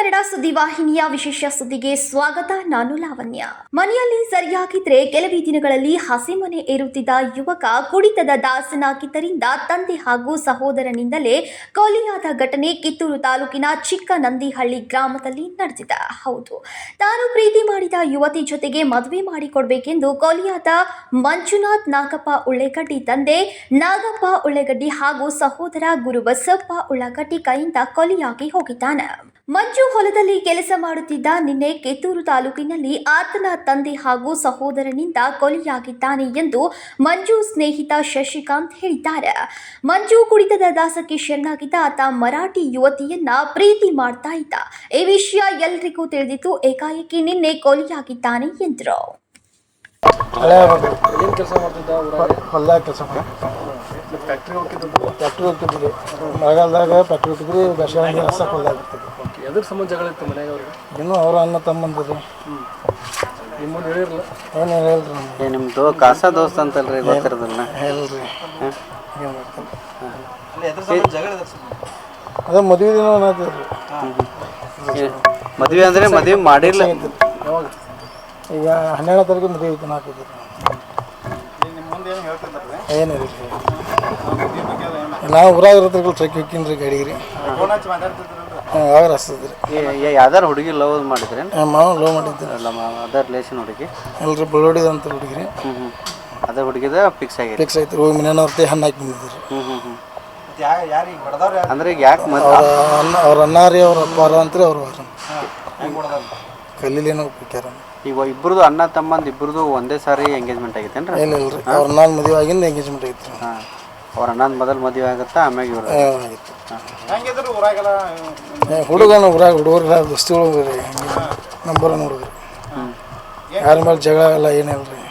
ಕನ್ನಡ ಸುದ್ದಿವಾಹಿನಿಯ ವಿಶೇಷ ಸುದ್ದಿಗೆ ಸ್ವಾಗತ. ನಾನು ಲಾವಣ್ಯ. ಮನೆಯಲ್ಲಿ ಸರಿಯಾಗಿದ್ರೆ ಕೆಲವೇ ದಿನಗಳಲ್ಲಿ ಹಸಿಮನೆ ಏರುತ್ತಿದ್ದ ಯುವಕ ಕುಡಿತದ ದಾಸನಾಗಿದ್ದರಿಂದ ತಂದೆ ಹಾಗೂ ಸಹೋದರನಿಂದಲೇ ಕೊಲೆಯಾದ ಘಟನೆ ಕಿತ್ತೂರು ತಾಲೂಕಿನ ಚಿಕ್ಕನಂದಿಹಳ್ಳಿ ಗ್ರಾಮದಲ್ಲಿ ನಡೆದಿದೆ. ಹೌದು, ತಾನು ಪ್ರೀತಿ ಮಾಡಿದ ಯುವತಿ ಜೊತೆಗೆ ಮದುವೆ ಮಾಡಿಕೊಡ್ಬೇಕೆಂದು ಕೊಲೆಯಾದ ಮಂಜುನಾಥ್ ನಾಗಪ್ಪ ಉಳ್ಳೆಗಡ್ಡಿ ತಂದೆ ನಾಗಪ್ಪ ಉಳ್ಳೆಗಡ್ಡಿ ಹಾಗೂ ಸಹೋದರ ಗುರುಬಸಪ್ಪ ಉಳ್ಳಾಗಡ್ಡಿ ಕೈಯಿಂದ ಕೊಲೆಯಾಗಿ ಹೋಗಿದ್ದಾನೆ. ಮಂಜು ಹೊಲದಲ್ಲಿ ಕೆಲಸ ಮಾಡುತ್ತಿದ್ದ ನಿನ್ನೆ ಕಿತ್ತೂರು ತಾಲೂಕಿನಲ್ಲಿ ಆತನ ತಂದೆ ಹಾಗೂ ಸಹೋದರನಿಂದ ಕೊಲೆಯಾಗಿದ್ದಾನೆ ಎಂದು ಮಂಜು ಸ್ನೇಹಿತ ಶಶಿಕಾಂತ್ ಹೇಳಿದ್ದಾರೆ. ಮಂಜು ಕುಡಿತದ ದಾಸಕ್ಕೆ ಶರಣಾಗಿದ್ದ ಆತ ಮರಾಠಿ ಯುವತಿಯನ್ನ ಪ್ರೀತಿ ಮಾಡ್ತಾ ಇದ್ದ. ಈ ವಿಷಯ ಎಲ್ರಿಗೂ ತಿಳಿದಿತ್ತು. ಏಕಾಏಕಿ ನಿನ್ನೆ ಕೊಲೆಯಾಗಿದ್ದಾನೆ ಎಂದರು. ಫ್ಯಾಕ್ಟ್ರಿ ಹೋಗ್ತಿದ್ರಿ ಮಳೆಗಾಲದಾಗ ಫ್ಯಾಕ್ಟ್ರಿ ಹೋಗ್ತಿದ್ರಿ ಬೇಸಿಗೆ ರಸ ಹೊಲ್ದಾಗಿರ್ತದೆ. ಎದ್ರ ಸಂಬಂಧ ಜಗಳ ಇತ್ತು ಮನ್ಯಾಗ ಅವ್ರಿಗೆ? ಇನ್ನೂ ಅವ್ರ ಅಣ್ಣ ತಮ್ಮಂದಿರಿ ನಿಮ್ಮನ್ನು ಹೇಳಿರಲ್ಲ? ಏನು ಹೇಳ್ರಿ ನಮ್ಗೆ. ನಿಮ್ಮದು ಕಾಸ ದೋಸ್ತ ಅಂತಲ್ರಿ, ಗೊತ್ತಿರೋದಿಲ್ಲ? ಹೇಳ್ರಿ ಅದೇ ಮದುವೆ ದಿನ ಅನ್ನತ್ತೀರಿ. ಮದುವೆ ಅಂದರೆ ಮದುವೆ ಮಾಡಿಲ್ಲ. ಯಾವಾಗ? ಈಗ 12ನೇ ತಾರೀಕು ಮದುವೆ ಐತೆ ಹಾಕಿದ್ರಿ. ಏನಿಲ್ಲ ನಾವು ಊರಾಗ ಇರತ್ರಿ ಟ್ರಕ್ ಹೋಗ್ತೀನಿ ಗಾಡಿಗೆ ರೀ. ಯಾವಾಗ ಹಸ್ತದ್ರಿ ಯಾವ್ದಾರು ಹುಡುಗಿ ಲವ್ ಮಾಡಿದ್ರಿ? ಮಾವ ಲವ್ ಮಾಡಿದ್ರಿ. ಅಲ್ಲ, ಅದರ್ ರಿಲೇಷನ್ ಹುಡುಗಿ ಎಲ್ರಿ ಬಳ್ಳೋಡಿದ ಅಂತ ಹುಡುಗಿ ರೀ. ಅದೇ ಹುಡುಗಿದ ಫಿಕ್ಸ್ ಆಗಿದೆ. ಫಿಕ್ಸ್ ಐತ್ರಿ. ಹೋಗಿ ಮನೆಯವ್ರತೆ ಹಣ್ಣು ಹಾಕಿ ಬಂದಿದ್ರಿ. ಅಂದ್ರೆ ಈಗ ಯಾಕೆ ಅವ್ರ ಅಣ್ಣ ರೀ, ಅವ್ರ ಅಪ್ಪಾರ ಅಂತ್ರಿ. ಅವ್ರು ಕಲ್ಲಿಲೇನೋ ಬಿಟ್ಟಾರ. ಈಗ ಇಬ್ಬರದು ಅಣ್ಣ ತಮ್ಮಂದು ಇಬ್ಬರದು ಒಂದೇ ಸಾರಿ ಎಂಗೇಜ್ಮೆಂಟ್ ಆಗೈತೇನ್ರಿ? ಇಲ್ಲ ಇಲ್ರಿ, ಅವ್ರ ನಾನು ಮದುವೆ ಆಗಿಂದ ಎಂಗೇಜ್ಮೆಂಟ್ ಐತ್ರಿ. ಹಾಂ, ಅವ್ರ ಅಣ್ಣನ ಮೊದಲು ಮದುವೆ ಆಗುತ್ತಾ, ಆಮ್ಯಾಗ ಇವ್ರು ಆಗಿತ್ತು. ಹುಡುಗನ ಊರಾಗ ಹುಡುಗರ ದೋಸ್ತಿಗಳು ರೀ, ನಂಬರ್ ಹುಡುಗರು. ಯಾರ ಮೇಲೆ ಜಗಳ ಎಲ್ಲ ಏನಿಲ್ಲ ರೀ.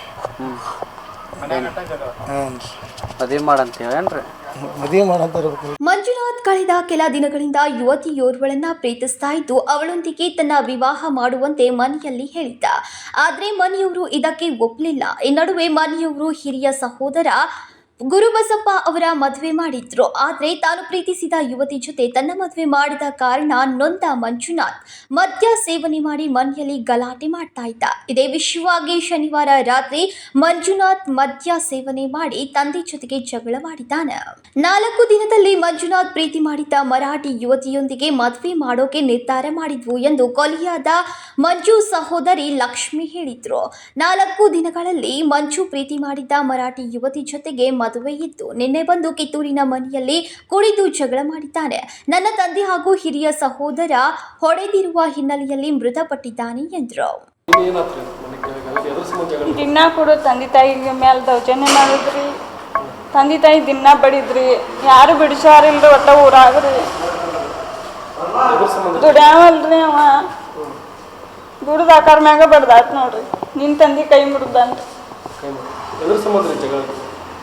ಮದುವೆ ಮಾಡಂತ ಹೇಳೇನ್ರಿ? ಮದುವೆ ಮಾಡಂತ. ಮಂಜುನಾಥ್ ಕಳೆದ ಕೆಲ ದಿನಗಳಿಂದ ಯುವತಿಯೋರ್ವಳನ್ನ ಪ್ರೀತಿಸ್ತಾ ಇದ್ದು ಅವಳೊಂದಿಗೆ ತನ್ನ ವಿವಾಹ ಮಾಡುವಂತೆ ಮನೆಯಲ್ಲಿ ಹೇಳಿದ್ದ. ಆದ್ರೆ ಮನೆಯವರು ಇದಕ್ಕೆ ಒಪ್ಪಲಿಲ್ಲ. ಈ ನಡುವೆ ಮನೆಯವರು ಹಿರಿಯ ಸಹೋದರ ಗುರುಬಸಪ್ಪ ಅವರ ಮದುವೆ ಮಾಡಿದ್ರು. ಆದ್ರೆ ತಾನು ಪ್ರೀತಿಸಿದ ಯುವತಿ ಜೊತೆ ತನ್ನ ಮದುವೆ ಮಾಡಿದ ಕಾರಣ ನೊಂದ ಮಂಜುನಾಥ್ ಮದ್ಯ ಸೇವನೆ ಮಾಡಿ ಮನೆಯಲ್ಲಿ ಗಲಾಟೆ ಮಾಡ್ತಾ ಇದ್ದ. ಇದೇ ವಿಷಯವಾಗಿ ಶನಿವಾರ ರಾತ್ರಿ ಮಂಜುನಾಥ್ ಮದ್ಯ ಸೇವನೆ ಮಾಡಿ ತಂದೆ ಜೊತೆಗೆ ಜಗಳ ಮಾಡಿದ್ದಾನೆ. 4 ದಿನದಲ್ಲಿ ಮಂಜುನಾಥ್ ಪ್ರೀತಿ ಮಾಡಿದ್ದ ಮರಾಠಿ ಯುವತಿಯೊಂದಿಗೆ ಮದುವೆ ಮಾಡೋಕೆ ನಿರ್ಧಾರ ಮಾಡಿದ್ವು ಎಂದು ಕೊಲೆಯಾದ ಮಂಜು ಸಹೋದರಿ ಲಕ್ಷ್ಮಿ ಹೇಳಿದ್ರು. 4 ದಿನಗಳಲ್ಲಿ ಮಂಜು ಪ್ರೀತಿ ಮಾಡಿದ್ದ ಮರಾಠಿ ಯುವತಿ ಜೊತೆಗೆ ಮದುವೆ ಇತ್ತು. ನಿನ್ನೆ ಬಂದು ಕಿತ್ತೂರಿನ ಮನೆಯಲ್ಲಿ ಕುಡಿದು ಜಗಳ ಮಾಡಿದ್ದಾನೆ. ನನ್ನ ತಂದೆ ಹಾಗೂ ಹಿರಿಯ ಸಹೋದರ ಹೊಡೆದಿರುವ ಹಿನ್ನೆಲೆಯಲ್ಲಿ ಮೃತಪಟ್ಟಿದ್ದಾನೆ ಎಂದರು. ದಿನ ಕೂಡ ತಂದೆ ತಾಯಿಗೆ ಮೇಲೆ ದೌರ್ಜನ್ಯ ಮಾಡಿದ್ರಿ. ತಂದೆ ತಾಯಿ ದಿನ ಬಡಿದ್ರಿ. ಯಾರು ಬಿಡಿಸಾರಿಲ್ರಿ. ಒಟ್ಟ ಊರಾಗ್ರಿ ದುಡ್ಯಾವಲ್ರಿ. ಅವ ದುಡ್ದು ಆಕಾರ ಮ್ಯಾಗ ಬಡ್ದಾತ್ ನೋಡ್ರಿ. ನಿನ್ನ ತಂದೆ ಕೈ ಮುಡ್ದಂತ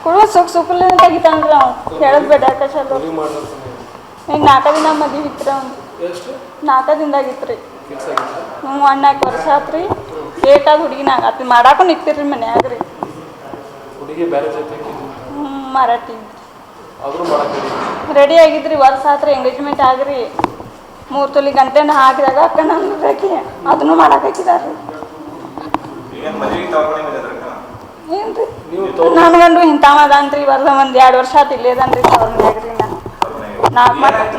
ಕೊಡುವ ಸುಖಲಿ ತೆಗಿತಾನ್ರಿ. ಅವ್ನು ಹೇಳದ್ ಬೇಡ ಚಲೋ. ಈಗ 4 ದಿನ ಮದುವೆ ಇತ್ತು. ಅವ್ನು 4 ದಿನದಾಗಿತ್ತು. ಹ್ಞೂ, 4 ವರ್ಷ ಆತ್ರಿ. ಏಟಾದ ಹುಡುಗಿನ ಆಗತ್ತಿ ಮಾಡಾಕು ನಿಕ್ತಿರ್ರಿ ಮನ್ಯಾಗ್ರಿ. ಮರಾಠಿ ರೆಡಿ ಆಗಿದ್ರಿ. ವರ್ಷ ಆತ್ರಿ ಎಂಗೇಜ್ಮೆಂಟ್ ಆಗ್ರಿ. 3 ತೊಲಿ ಗಂಟೆ ಹಾಕಿದಾಗ ಅಕ್ಕನ ಹಾಕಿ ಅದನ್ನು ಮಾಡಕ್ಕೆ ಹಾಕಿದಾರ್ರಿ. ಏನ್ರಿ ನನ್ನ ಗಂಡು ಇಂಥವ ಅದಾನ್ರಿ. ವರ್ಷ 1-2 ವರ್ಷ ಆತು ಇಲ್ಲೇ ಅದಾನ್ರಿ ಅವ್ರ ಮನ್ಯಾಗ್ರಿ.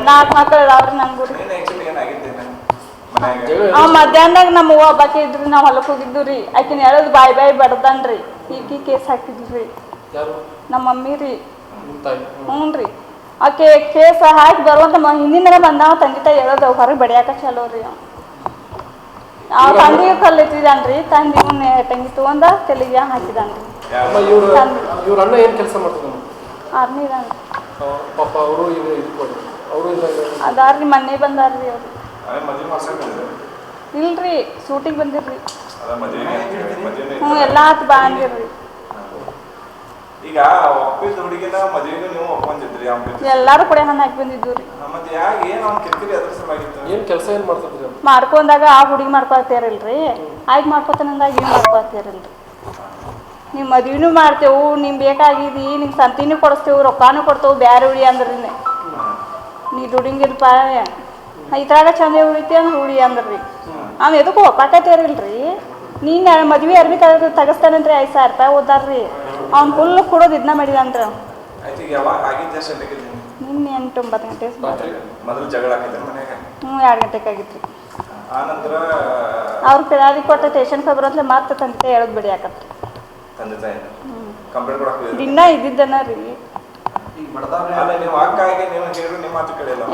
ನಾಲ್ಕು ಮಕ್ಕಳು ಅದಾವ್ರಿ ನಮ್ಗೂ ರೀ. ಮಧ್ಯಾಹ್ನದಾಗ ನಮ್ಮ ಅವ್ವ ಹಬ್ಬಕ್ಕೆ ಇದ್ರಿ. ನಾವು ಹೊಲಕ್ಕೆ ಹೋಗಿದ್ದು ರೀ. ಆಕಿನ ಹೇಳೋದು ಬಾಯಿ ಬಡ್ದನ್ರಿ. ಈಕಿ ಕೇಸ್ ಹಾಕಿದ್ರಿ ನಮ್ಮ ಮಮ್ಮಿ ರೀ. ಹ್ಞೂ ರೀ, ಆಕೆ ಕೇಸ್ ಹಾಕಿ ಬರುವಂತ ಹಿಂದಿನ ಬಂದಾವ. ತಂದೆ ತಾಯಿ ಹೇಳೋದು ಹೊರಗೆ ಬಡಿಯಾಕ ಚಲೋ ರೀ. ತಂದಿಗೆ ಕಲ್ಲಿಟ್ಟಿದ್ದಾನ್ರಿ. ತಂದಿ ತಂಗಿ ತಗೊಂಡ ತೆಲಿಗೆ ಹಾಕಿದಾನ್ರಿ. ಆರ್ಮಿ ಇದಾನ್ರಿ. ಅದಾರ್ರಿ ಮೊನ್ನೆ ಬಂದಾರ್ರಿ ಅವ್ರು. ಇಲ್ರಿ, ಶೂಟಿಗೆ ಬಂದಿರ್ರಿ. ಹ್ಞೂ, ಎಲ್ಲ ಆತು ಬಾ ಅಂದಿರ್ರಿ. ಎಲ್ಲಾರು ಕೂಡ ಹಣ್ಣು ಹಾಕಿ ಬಂದಿದ್ದು ರೀ. ಮಾಡ್ಕೊಂಡಾಗ ಆ ಹುಡುಗಿ ಮಾಡ್ಕೊಳ್ತೀರಲ್ರಿ. ಆಯ್ಕೆ ಮಾಡ್ಕೊತಾನಂದಾಗ ಇವ್ ಮಾಡ್ಕೊಳ್ತೀರಲ್ರಿ. ನೀವು ಮದುವೆನೂ ಮಾಡ್ತೇವು, ನಿಮ್ಗೆ ಬೇಕಾಗಿದ್ದು ನಿಮ್ಗೆ ಸಂತಿನೂ ಕೊಡಿಸ್ತೇವೆ, ರೊಕ್ಕನೂ ಕೊಡ್ತೇವೆ. ಬ್ಯಾರೆ ಹುಡಿ ಅಂದ್ರಿ ನೀ ದುಡಿಂಗಿಲ್ಪ ಇದ್ರಾಗ ಚಂದ ಉಳಿತಿ ಅಂದ್ರೆ ಉಳಿ ಅಂದ್ರಿ ಅವ್ನು ಎದಕ್ಕೂ ಒಪ್ಪಾಕತ್ತೇರಿಲ್ರಿ ನೀನು ಮದ್ವೆ ಅರ್ಬಿ ತೆಗಿಸ್ತಾನಂತ್ರಿ 5,000 ರೂಪಾಯಿ ಓದಾರ್ರಿ ಅವ್ನು ಫುಲ್ ಕೊಡೋದು ಇದನ್ನ ಮಾಡಿದಂದ್ರೆ ನಿನ್ನೆ 8-9 ಗಂಟೆ ಮೊದಲು ಜಗಳ ಆಗಿದ್ರೆ ಮನೆಗೆ 2 ಗಂಟೆಗೆ ಆಗಿತ್ತು ಅವ್ರು ಪಿರಾದಿ ಕೊಟ್ಟ ಸ್ಟೇಷನ್ ಖಬರ್ ಅಂತ ಮತ್ತೆ ತಂದೆ ಹೇಳೋದು ಬಿಡಿ ಯಾಕತ್ರಿ ತಂದೆ ತಾಯಿ ಕಂಪ್ಲೇಂಟ್ ಕೊಡಕ್ಕೆ ದಿನ ಇದ್ದಿದ್ದನ ರೀ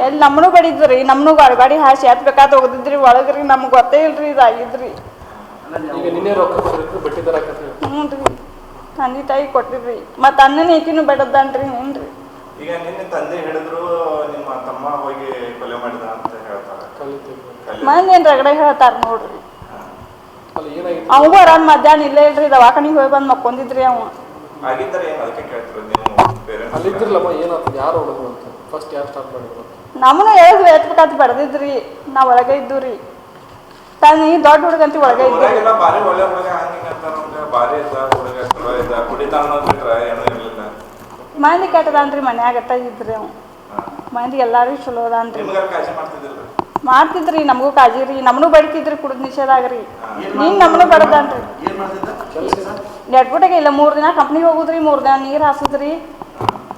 ಎಲ್ಲಿ ನಮ್ಮನು ಬಡಿದ್ರಿ ನಮ್ಮನು ಗಾಡಿ ಹಾಸಿ ಹತ್ಬೇಕಾದ ಹೋಗದಿದ್ರಿ ಒಳಗ್ರಿ ನಮ್ಗೆ ಗೊತ್ತೇ ಇಲ್ರಿ ಇದಾಗಿದ್ರಿ ಈಗ ನಿನ್ನೆ ರೊಕ್ಕ ಕೊಟ್ಟಿದ್ರು ಬಟ್ಟಿ ತರಕತ್ರಿ ಹ್ಞೂ ರೀ ತಂದೆ ತಾಯಿ ಕೊಟ್ಟಿದ್ರಿ ಮತ್ತು ಅಣ್ಣನ ಏಕಿನೂ ಬೆಡದನ್ರಿ ಏನ್ರಿ ಈಗ ನಿನ್ನೆ ತಂದೆ ಹಿಡಿದ್ರು ನಿಮ್ಮ ತಮ್ಮ ಹೋಗಿ ಕೊಲೆ ಮಾಡಿದ ಅಂತ ಹೇಳ್ತಾರೆ ಮಂದಿ ಏನು ರಗಡೆ ಹೇಳ್ತಾರ ನೋಡ್ರಿ ಅಲ್ಲಿ ಏನಾಗಿತ್ತು ಅವಂಗೂ ಆರಾಮ್ ಮಧ್ಯಾಹ್ನ ಇಲ್ಲೇ ಇಲ್ರಿ ದವಾಖಾನಿಗೆ ಹೋಗಿ ಬಂದು ಮಕ್ಕೊಂದಿದ್ರಿ ಅವ ಆಗಿದ್ದಾರೆ ಏನು ಅದಕ್ಕೆ ಕೇಳ್ತಿರೋದು ನೀವು ಪೇರೆಂಟ್ಸ್ ಅಲ್ಲಿದ್ದಿರಲ್ಲಮ್ಮ ಏನಾಗ್ತದೆ ಯಾರು ಹೊಡೆದ್ರು ಅಂತ ಫಸ್ಟ್ ಯಾರು ಸ್ಟಾರ್ಟ್ ಮಾಡಿದ್ರು ನಮ್ಮನ್ನು ಹೇಳಿದ್ರು ಎತ್ಬೇಕಾದ್ ಬಡ್ದಿದ್ರಿ ನಾ ಒಳಗೆ ಇದ್ದು ರೀ ತಾನು ದೊಡ್ಡ ಹುಡುಗಂತ ಒಳಗೆ ಇದ್ದು ಊರಾಗೆಲ್ಲ ಬಾರಿ ಒಳ್ಳೆ ಹುಡುಗ ಹಂಗೆ ಅಂತಾರ ಬಾರಿ ಇದ್ದ ಹುಡುಗ ಚಲೋ ಇದ್ದ ಕುಡಿತಾನ ಬಿಟ್ರೆ ಏನೂ ಇರಲಿಲ್ಲ ಮಂದಿ ಕೆಟ್ಟದಾನ್ರಿ ಮನ್ಯಾಗಟ್ಟ ಇದ್ರಿ ಅವ ಮಂದಿ ಎಲ್ಲಾರು ಚಲೋ ಅದಾನ್ರಿ ನಿಮ್ಗಾರ ಕಾಳಜಿ ಮಾಡ್ತಿದ್ದಿಲ್ಲ ಮಾಡ್ತಿದ್ರಿ ನಮಗೂ ಕಾಜಿ ರೀ ನಮ್ಮನು ಬಡಿತಿದ್ರಿ ಕುಡಿದ್ ನಿಷೇಧ ಆಗ್ರಿ ನೀನ್ ನಮ್ಮನು ಬಡದನ್ರಿ ಎಡ್ಬಿಟ್ಟಾಗ ಇಲ್ಲ 3 ದಿನ ಕಂಪ್ನಿಗೆ ಹೋಗುದ್ರಿ 3 ದಿನ ನೀರು ಹಾಸುದ್ರಿ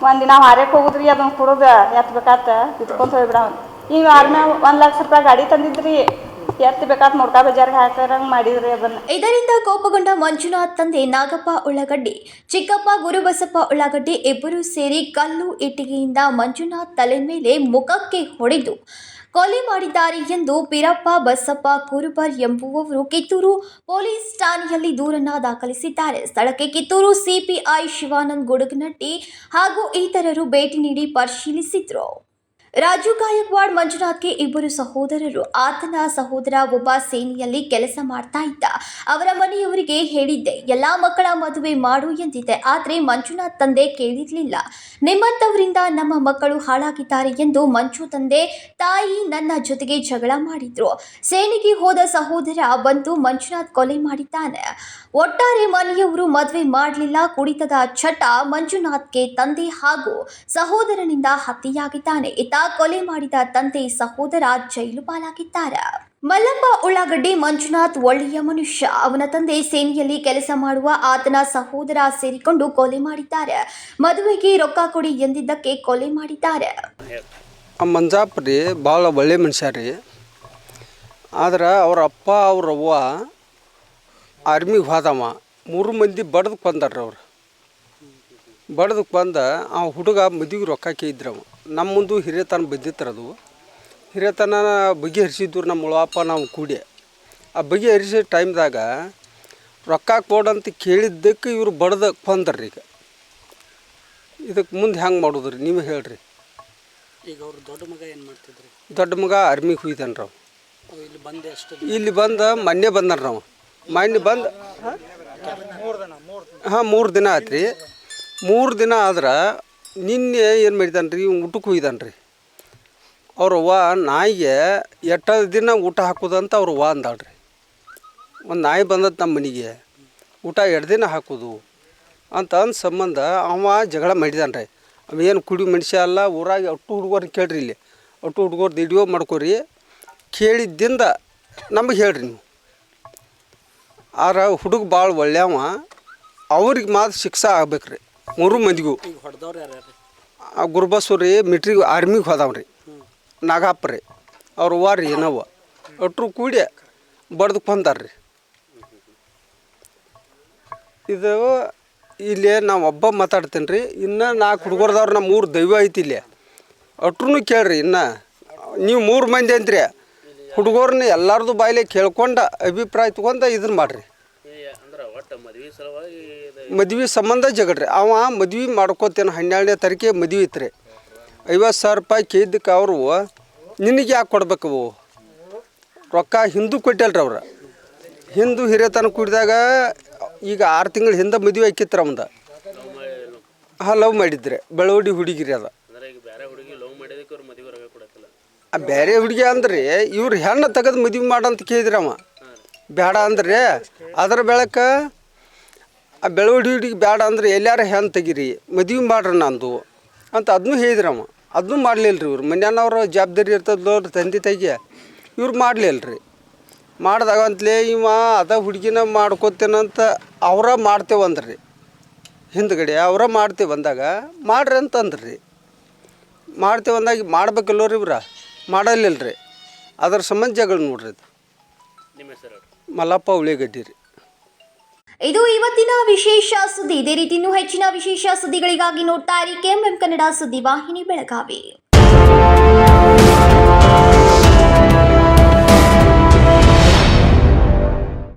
1 ದಿನ ಹಾರ್ಯಕ್ಕೆ ಹೋಗುದ್ರಿ ಅದನ್ನ ಕುಡಿದ ಎತ್ಬೇಕಾತ ಇಟ್ಕೊಂತ ಹೋಗ್ಬಿಡ ಈಗ ಆರ್ಮ್ಯಾಗ 1 ಲಕ್ಷ ರೂಪಾಯಿ ಗಾಡಿ ತಂದಿದ್ರಿ ಎತ್ತಬೇಕಾತ್ ಮುಡ್ಕಾ ಬಜಾರ್ಗೆ ಹಾಕರಂಗ್ ಮಾಡಿದ್ರಿ ಅದನ್ನ ಇದರಿಂದ ಕೋಪಗೊಂಡ ಮಂಜುನಾಥ್ ತಂದೆ ನಾಗಪ್ಪ ಉಳ್ಳಾಗಡ್ಡಿ ಚಿಕ್ಕಪ್ಪ ಗುರುಬಸಪ್ಪ ಉಳ್ಳಾಗಡ್ಡಿ ಇಬ್ಬರು ಸೇರಿ ಕಲ್ಲು ಇಟ್ಟಿಗೆಯಿಂದ ಮಂಜುನಾಥ್ ತಲೆ ಮೇಲೆ ಮುಖಕ್ಕೆ ಹೊಡೆದು ಕೊಲೆ ಮಾಡಿದ್ದಾರೆ ಎಂದು ಬೀರಪ್ಪ ಬಸಪ್ಪ ಕುರುಬರ್ ಎಂಬುವವರು ಕಿತ್ತೂರು ಪೊಲೀಸ್ ಠಾಣೆಯಲ್ಲಿ ದೂರನ್ನ ದಾಖಲಿಸಿದ್ದಾರೆ. ಸ್ಥಳಕ್ಕೆ ಕಿತ್ತೂರು ಸಿಪಿಐ ಶಿವಾನಂದ್ ಗುಡುಗನಟ್ಟಿ ಹಾಗೂ ಇತರರು ಭೇಟಿ ನೀಡಿ ಪರಿಶೀಲಿಸಿದ್ರು. ರಾಜು ಗಾಯಕ್ವಾಡ್ ಮಂಜುನಾಥ್ಗೆ ಇಬ್ಬರು ಸಹೋದರರು. ಆತನ ಸಹೋದರ ಒಬ್ಬ ಸೇನೆಯಲ್ಲಿ ಕೆಲಸ ಮಾಡ್ತಾ ಇದ್ದ. ಅವರ ಮನೆಯವರಿಗೆ ಹೇಳಿದ್ದೆ, ಎಲ್ಲಾ ಮಕ್ಕಳ ಮದುವೆ ಮಾಡು ಎಂದಿದ್ದೆ. ಆದರೆ ಮಂಜುನಾಥ್ ತಂದೆ ಕೇಳಿರಲಿಲ್ಲ. ನಿಮ್ಮಂತವರಿಂದ ನಮ್ಮ ಮಕ್ಕಳು ಹಾಳಾಗಿದ್ದಾರೆ ಎಂದು ಮಂಜು ತಂದೆ ತಾಯಿ ನನ್ನ ಜೊತೆಗೆ ಜಗಳ ಮಾಡಿದ್ರು. ಸೇನೆಗೆ ಹೋದ ಸಹೋದರ ಬಂದು ಮಂಜುನಾಥ್ ಕೊಲೆ ಮಾಡಿದ್ದಾನೆ. ಒಟ್ಟಾರೆ ಮನೆಯವರು ಮದುವೆ ಮಾಡಲಿಲ್ಲ. ಕುಡಿತದ ಚಟ ಮಂಜುನಾಥ್ಗೆ ತಂದೆ ಹಾಗೂ ಸಹೋದರನಿಂದ ಹತ್ಯೆಯಾಗಿದ್ದಾನೆ. ಕೊಲೆ ಮಾಡಿದ ತಂದೆ ಸಹೋದರ ಜೈಲು ಪಾಲಾಗಿದ್ದಾರೆ. ಮಲ್ಲಪ್ಪ ಉಳ್ಳಾಗಡ್ಡಿ ಮಂಜುನಾಥ್ ಒಳ್ಳೆಯ ಮನುಷ್ಯ. ಅವನ ತಂದೆ ಸೇನೆಯಲ್ಲಿ ಕೆಲಸ ಮಾಡುವ ಆತನ ಸಹೋದರ ಸೇರಿಕೊಂಡು ಕೊಲೆ ಮಾಡಿದ್ದಾರೆ. ಮದುವೆಗೆ ರೊಕ್ಕ ಕೊಡಿ ಎಂದಿದ್ದಕ್ಕೆ ಕೊಲೆ ಮಾಡಿದ್ದಾರೆ. ಮಂಜಾಪ್ ರೀ ಭಾಳ ಒಳ್ಳೆ ಮನುಷ್ಯ ರೀ. ಆದ್ರೆ ಅವ್ರ ಅಪ್ಪ ಅವ್ರವ್ವ ಆರ್ಮಿಗೆ ಹೋದವ. 3 ಮಂದಿ ಬಡ್ದಕ್ಕೆ ಬಂದಾರ್ರಿ. ಅವ್ರು ಬಡ್ದಕ್ಕೆ ಬಂದ ಆ ಹುಡುಗ ಮದುವೆಗೆ ರೊಕ್ಕ ಕೇಳಿದ್ರವ. ನಮ್ಮ ಮುಂದೆ ಹಿರಿಯತನ ಬಂದಿತ್ತರದು. ಹಿರಿಯತನ ಬಗೆಹರಿಸಿದ್ರು ನಮ್ಮ ಉಳಪ್ಪ ನಾವು ಕೂಡಿ. ಆ ಬಗೆಹರಿಸಿದ ಟೈಮ್ದಾಗ ರೊಕ್ಕ ಕೊಡಂತ ಕೇಳಿದ್ದಕ್ಕೆ ಇವರು ಬಡ್ದಕ್ಕೆ ಬಂದ್ರಿ. ಈಗ ಇದಕ್ಕೆ ಮುಂದೆ ಹೆಂಗೆ ಮಾಡೋದ್ರಿ ನೀವು ಹೇಳ್ರಿ. ಈಗ ಅವ್ರ ದೊಡ್ಡ ಮಗ ಏನು ಮಾಡ್ತಿದ್ರಿ? ದೊಡ್ಡ ಮಗ ಆರ್ಮಿಗೆ ಹೋಯ್ತಾನೆ ರಾವ್. ಇಲ್ಲಿ ಬಂದು ಮೊನ್ನೆ ಬಂದಾರ ನಾವು. ಮೊನ್ನೆ ಬಂದು 3 ದಿನ ಆಯ್ತು ರೀ. 3 ದಿನ ಆದ್ರೆ ನಿನ್ನೆ ಏನು ಮಾಡಿದಾನೆ ರೀ, ಊಟಕ್ಕೆ ಹೋಗಿದ್ದಾನೆ ರೀ. ಅವ್ರವ್ವ ನಾಯಿಗೆ 8 ದಿನ ಊಟ ಹಾಕೋದಂತ ಅವ್ರವ್ವ ಅಂದಾಳ್ರಿ. ಒಂದು ನಾಯಿ ಬಂದದ್ದು ನಮ್ಮ ಮನೆಗೆ, ಊಟ 2 ದಿನ ಹಾಕೋದು ಅಂತ ಅಂದ ಸಂಬಂಧ ಅವ ಜಗಳ ಮಾಡಿದಾನೆ ರೀ. ಅವ ಏನು ಕುಡಿ ಮನುಷ್ಯ ಅಲ್ಲ. ಊರಾಗ ಅಟ್ಟು ಹುಡುಗರು ಕೇಳ್ರಿ, ಇಲ್ಲಿ ಅಟ್ಟು ಹುಡುಗರು ವಿಡಿಯೋ ಮಾಡ್ಕೊರಿ, ಕೇಳಿದ್ದಿಂದ ನಮಗೆ ಹೇಳ್ರಿ ನೀವು. ಆದ್ರೆ ಹುಡುಗ ಭಾಳ ಒಳ್ಳೆಯವ. ಅವ್ರಿಗೆ ಮಾತ್ರ ಶಿಕ್ಷೆ ಆಗ್ಬೇಕು ರೀ 3 ಮಂದಿಗೂ. ಗುರುಬಸವ್ರಿ ಮಿಟ್ರಿಗೆ ಆರ್ಮಿಗೆ ಹೋದವ್ರಿ. ನಾಗಪ್ಪ ರೀ ಅವ್ರ ಅವ್ವ ರೀ ಏನವ್ವ ಅಟ್ರು ಕೂಡಿ ಬಡ್ದಕ್ಕೆ ಬಂದಾರ್ರಿ. ಇದು ಇಲ್ಲಿ ನಾವು ಒಬ್ಬ ಮಾತಾಡ್ತೇನೆ ರೀ. ಇನ್ನು 4 ಹುಡುಗರ್ದವ್ರು ನಮ್ಮ 3 ದೈವ ಐತಿ ಇಲ್ಲಿ. ಅಟ್ರೂ ಕೇಳ್ರಿ. ಇನ್ನು ನೀವು 3 ಮಂದಿ ಅಂತ್ರಿ. ಹುಡುಗರನ್ನ ಎಲ್ಲರದು ಬಾಯಿಲೆ ಕೇಳ್ಕೊಂಡು ಅಭಿಪ್ರಾಯ ತೊಗೊಂಡು ಇದನ್ನು ಮಾಡಿರಿ. ಮದ್ವೆ ಸಂಬಂಧ ಜಗಡ್ರಿ. ಅವ ಮದ್ವೆ ಮಾಡ್ಕೋತೇನೆ 12ನೇ ತಾರೀಕಿಗೆ ಮದ್ವೆ ಇತ್ತು ರೀ. 50,000 ರೂಪಾಯಿ ಕೇಳಿದ್ದಕ್ಕೆ ಅವರು ನಿನಗೆ ಯಾಕೆ ಕೊಡ್ಬೇಕು ರೊಕ್ಕ ಹಿಂದೂ ಕೊಟ್ಟಲ್ರಿ. ಅವ್ರು ಹಿಂದೂ ಹಿರಿಯತನ ಕುಡಿದಾಗ ಈಗ 6 ತಿಂಗಳ ಹಿಂದೆ ಮದುವೆ ಆಕಿತ್ತು ಅವಂದ. ಲವ್ ಮಾಡಿದ್ರೆ ಬೆಳವಡಿ ಹುಡುಗಿರಿ ಅದ. ಬೇರೆ ಹುಡುಗಿ ಅಂದ್ರೆ ಇವ್ರು ಹೆಣ್ಣು ತೆಗೆದು ಮದುವೆ ಮಾಡಂತ ಕೇಳಿದ್ರಿ. ಅವ ಬೇಡ ಅಂದ್ರೆ ಅದರ ಬೆಳಕ ಆ ಬೆಳವಡಿ ಹುಡುಗಿ ಬೇಡ ಅಂದ್ರೆ ಎಲ್ಲಾರ ಹೆಣ್ಣು ತೆಗೀರಿ ಮದುವೆ ಮಾಡ್ರಿ ನಂದು ಅಂತ ಅದನ್ನೂ ಹೇಳಿದ್ರವ. ಅದನ್ನೂ ಮಾಡಲಿಲ್ಲ ರೀ ಇವ್ರು ಮನ್ಯಾನವ್ರ ಜವಾಬ್ದಾರಿ ಇರ್ತದಲ್ಲ ತಂದೆ ತಾಯಿಗೆ ಇವ್ರು ಮಾಡಲಿಲ್ಲ ರೀ ಮಾಡ್ದಾಗಂತಲೇ ಇವ ಅದ ಹುಡುಗಿನ ಮಾಡ್ಕೋತೇನಂತ ಅವರ ಮಾಡ್ತೇವೆ ಅಂದ್ರಿ ಹಿಂದ್ಗಡೆ ಅವರ ಮಾಡ್ತೇವೆ ಅಂದಾಗ ಮಾಡ್ರಿ ಅಂತಂದ್ರಿ ಮಾಡ್ತೇವೆ ಅಂದಾಗ ಮಾಡ್ಬೇಕಲ್ಲೋ ರೀ ಇವ್ರ ಮಾಡಲಿಲ್ಲ ರೀ ಅದ್ರ ಸಂಬಂಧ ಜಗಳ ನೋಡ್ರಿ ಅದು ಮಲ್ಲಪ್ಪ ಉಳಿಗಡ್ಡಿ ರೀ. ಇದು ಇವತ್ತಿನ ವಿಶೇಷ ಸುದ್ದಿ. ಇದೇ ರೀತಿ ಇನ್ನೂ ಹೆಚ್ಚಿನ ವಿಶೇಷ ಸುದ್ದಿಗಳಿಗಾಗಿ ನೋಡ್ತಾ ಇರಿ ಕೆಎಂಎಂ ಕನ್ನಡ ಸುದ್ದಿವಾಹಿನಿ ಬೆಳಗಾವಿ.